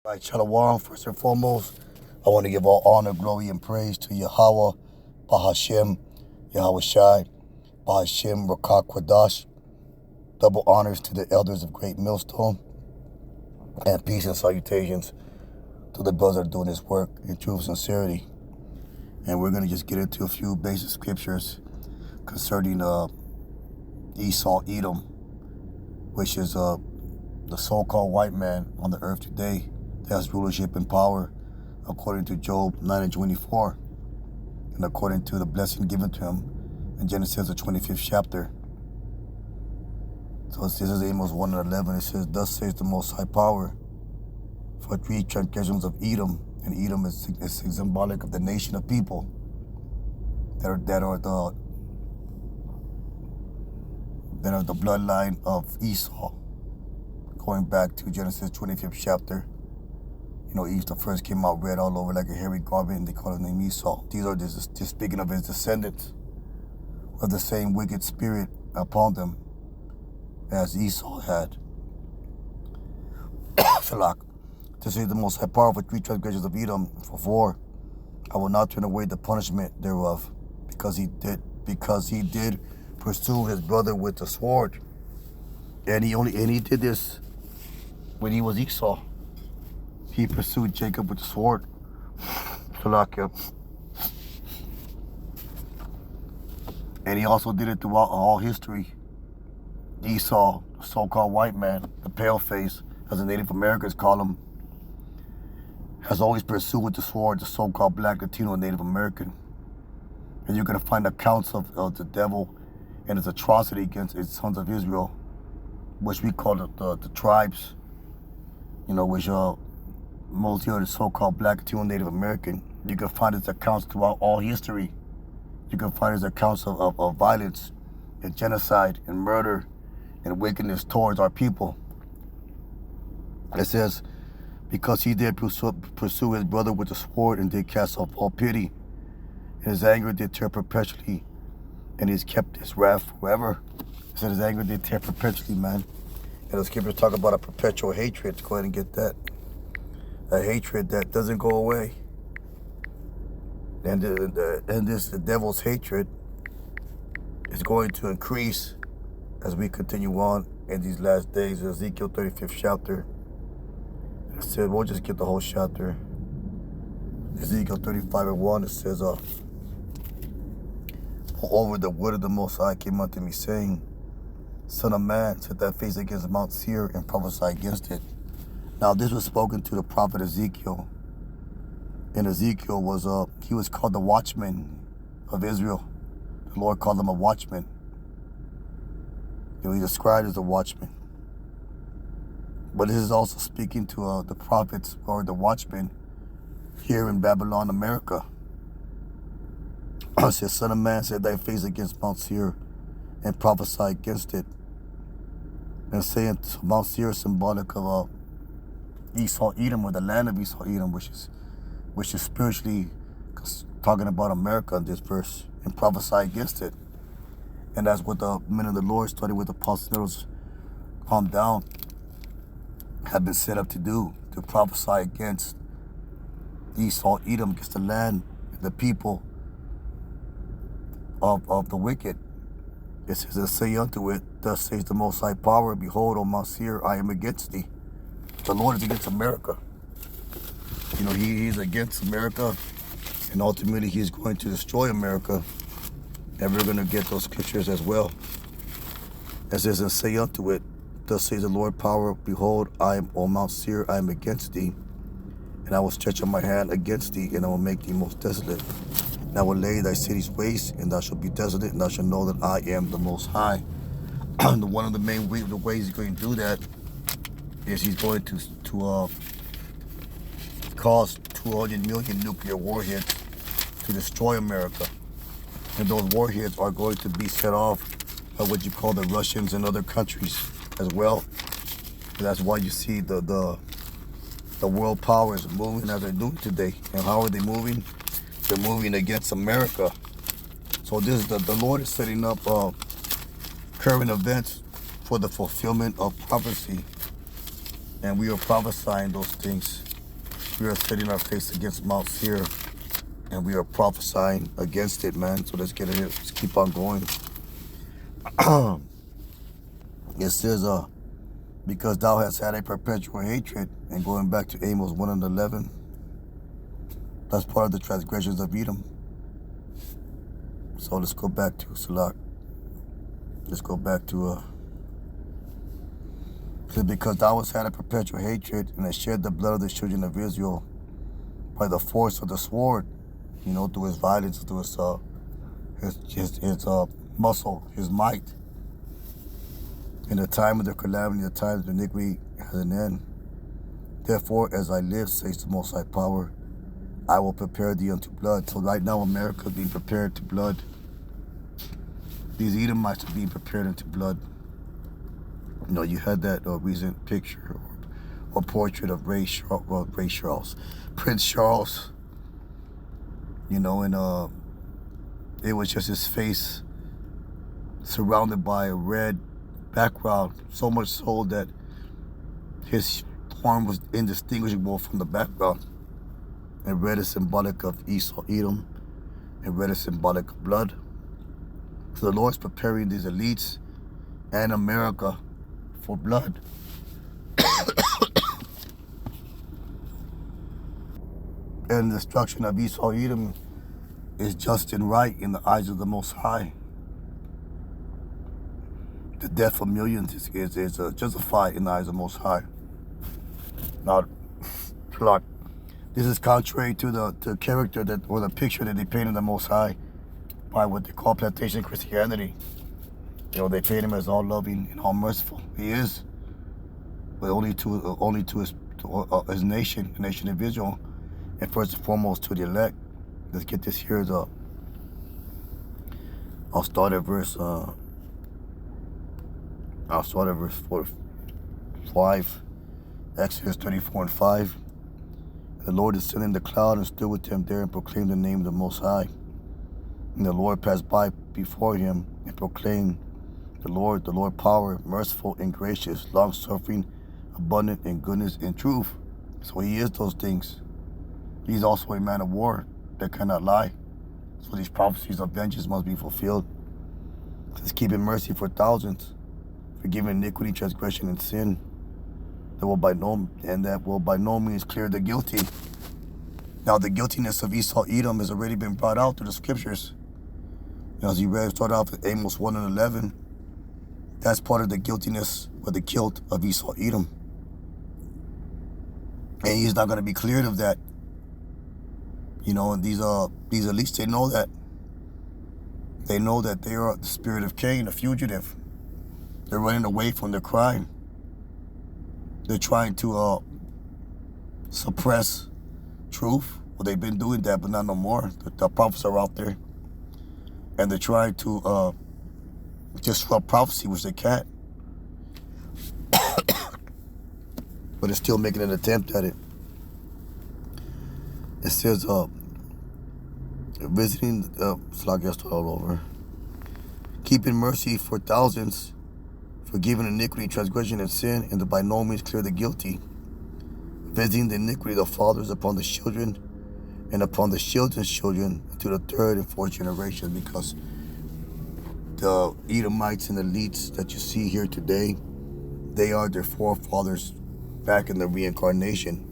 Right, Shalom. First and foremost, I want to give all honor, glory, and praise to Yahweh, Bahashem, Yahweh Shai, Bahashem, Rakak Kwadash. Double honors to the elders of Great Millstone, and peace and salutations to the brothers that are doing this work in true sincerity. And we're going to just get into a few basic scriptures concerning Esau, Edom, which is the so-called white man on the earth today that has rulership and power, according to Job 9 and 24, and according to the blessing given to him in Genesis, the 25th chapter. So this is Amos 1 and 11. It says, "Thus says the Most High Power, for 3 transgressions of Edom," and Edom is symbolic of the nation of people that are the bloodline of Esau, going back to Genesis 25th chapter. You know, Esau first came out red all over like a hairy garment, and they call his name Esau. These are just speaking of his descendants, of the same wicked spirit upon them as Esau had. Shalak. To say the Most High Power for 3 transgressions of Edom, for 4, I will not turn away the punishment thereof, because he did pursue his brother with the sword. And he did this when he was Esau. He pursued Jacob with the sword. Shalakia. And he also did it throughout all history. Esau, the so-called white man, the pale face, as the Native Americans call him, has always pursued with the sword the so-called black, Latino, and Native American. And you're going to find accounts of the devil and his atrocity against his sons of Israel, which we call the tribes, you know, which mostly are the so-called black, Latino, and Native American. You can find his accounts throughout all history. You can find his accounts of violence and genocide and murder and wickedness towards our people. It says, because he did pursue his brother with the sword and did cast off all pity, and his anger did tear perpetually, and he's kept his wrath forever. It said his anger did tear perpetually, man. And the scriptures talk about a perpetual hatred. Let's go ahead and get that. A hatred that doesn't go away. And the devil's hatred is going to increase as we continue on in these last days. Ezekiel 35th chapter. It said, we'll just get the whole chapter. Ezekiel 35 and 1, it says, "Moreover, the word of the Most High came unto me, saying, Son of man, set thy face against Mount Seir and prophesy against it." Now this was spoken to the prophet Ezekiel. And Ezekiel was he was called the watchman of Israel. The Lord called him a watchman. You know, he described as a watchman. But this is also speaking to the prophets or the watchmen here in Babylon, America. It says, "Son of man, set thy face against Mount Seir and prophesy against it." And saying Mount Seir is symbolic of Esau, Edom, or the land of Esau, Edom, which is spiritually talking about America in this verse, and prophesy against it. And that's what the men of the Lord, starting with the apostles, calm down, have been set up to do, to prophesy against Esau, Edom, against the land, the people of the wicked. It says, "Say unto it, thus says the Most High Power, behold, O Mount Seir, I am against thee." The Lord is against America. You know, he is against America, and ultimately he's going to destroy America. And we're going to get those scriptures as well. It says, "And say unto it, thus says the Lord Power, behold, I am, O Mount Seir, I am against thee. And I will stretch out my hand against thee, and I will make thee most desolate. And I will lay thy cities waste, and thou shalt be desolate, and thou shalt know that I am the Most High." One of the main ways he's going to do that is he's going to cause 200 million nuclear warheads to destroy America. And those warheads are going to be set off by what you call the Russians and other countries as well. And that's why you see the world powers moving as they're doing today. And how are they moving? They're moving against America. So this the Lord is setting up current events for the fulfillment of prophecy. And we are prophesying those things. we are setting our face against Mount Seir, and we are prophesying against it, man. So let's get it here. Let's keep on going. It says, because thou hast had a perpetual hatred, and going back to Amos 1:11, that's part of the transgressions of Edom. So let's go back to Salak. Let's go back to because thou hast had a perpetual hatred, and hast shed the blood of the children of Israel by the force of the sword, you know, through his violence, through his muscle, his might. In the time of the calamity, the time of the iniquity has an end. Therefore, as I live, says the Most High Power, I will prepare thee unto blood. So right now, America is being prepared to blood. These Edomites are being prepared into blood. You know, you had that recent picture or portrait of Prince Charles. You know, and it was just his face surrounded by a red background, so much so that his form was indistinguishable from the background. And red is symbolic of Esau, Edom, and red is symbolic of blood. So the Lord's preparing these elites and America for blood. And the destruction of Esau, Edom is just and right in the eyes of the Most High. The death of millions is justified in the eyes of the Most High. Now, this is contrary to the character that, or the picture that they paint of the Most High by what they call plantation Christianity. You know, they paint him as all loving and all merciful. He is, but only to his nation, the nation of Israel, and first and foremost to the elect. Let's get this here. I'll start at verse 5, Exodus 34:5. The Lord descended in the cloud and stood with him there and proclaimed the name of the Most High. And the Lord passed by before him and proclaimed, the Lord power, merciful and gracious, long-suffering, abundant in goodness and truth. So he is those things. He's also a man of war that cannot lie. So these prophecies of vengeance must be fulfilled. It says, keeping mercy for thousands, forgiving iniquity, transgression, and sin, that will by no means clear the guilty. Now the guiltiness of Esau, Edom has already been brought out through the scriptures. As you read, start off with Amos 1:11. That's part of the guiltiness or the guilt of Esau, Edom. And he's not going to be cleared of that. You know, and these elites, they know that. They know that they are the spirit of Cain, a fugitive. They're running away from their crime. They're trying to suppress truth. Well, they've been doing that, but not no more. The prophets are out there. And they're trying to disrupt prophecy, which they can't. But they're still making an attempt at it. It says, visiting, so I guess all over. Keeping mercy for thousands, forgiving iniquity, transgression, and sin, and to by no means clear the guilty. Visiting the iniquity of the fathers upon the children, and upon the children's children, to the third and fourth generation, because the Edomites and elites that you see here today, they are their forefathers back in the reincarnation,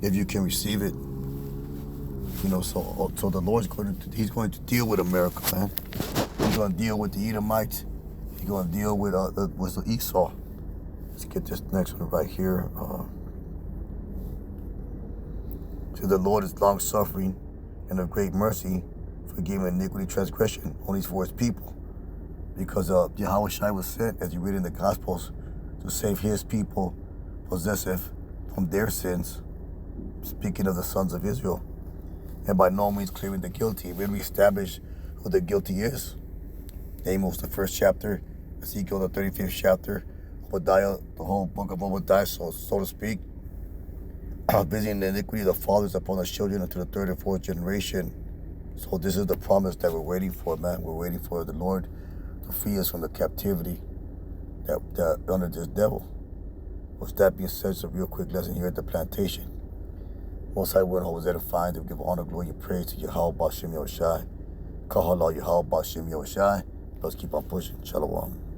if you can receive it. You know, so the Lord's he's going to deal with America, man. He's going to deal with the Edomites. He's going to deal with Esau. Let's get this next one right here. So the Lord is long-suffering and of great mercy, forgiving iniquity, transgression, only for his people. Because Yahweh Shai was sent, as you read in the Gospels, to save his people, possessive, from their sins, speaking of the sons of Israel. And by no means clearing the guilty. When we establish who the guilty is, Amos, the 1st chapter, Ezekiel, the 35th chapter, Obadiah, the whole book of Obadiah, so to speak, visiting the iniquity of the fathers upon the children unto the third and fourth generation. So this is the promise that we're waiting for, man. We're waiting for the Lord to free us from the captivity that under this devil. With that being said, it's a real quick lesson here at the plantation. Most High One, always edifying to give honor, glory, and praise to Yahweh Bashim Yoshai. Kahala Yahweh Bashim Yoshai. Let's keep on pushing. Shalom.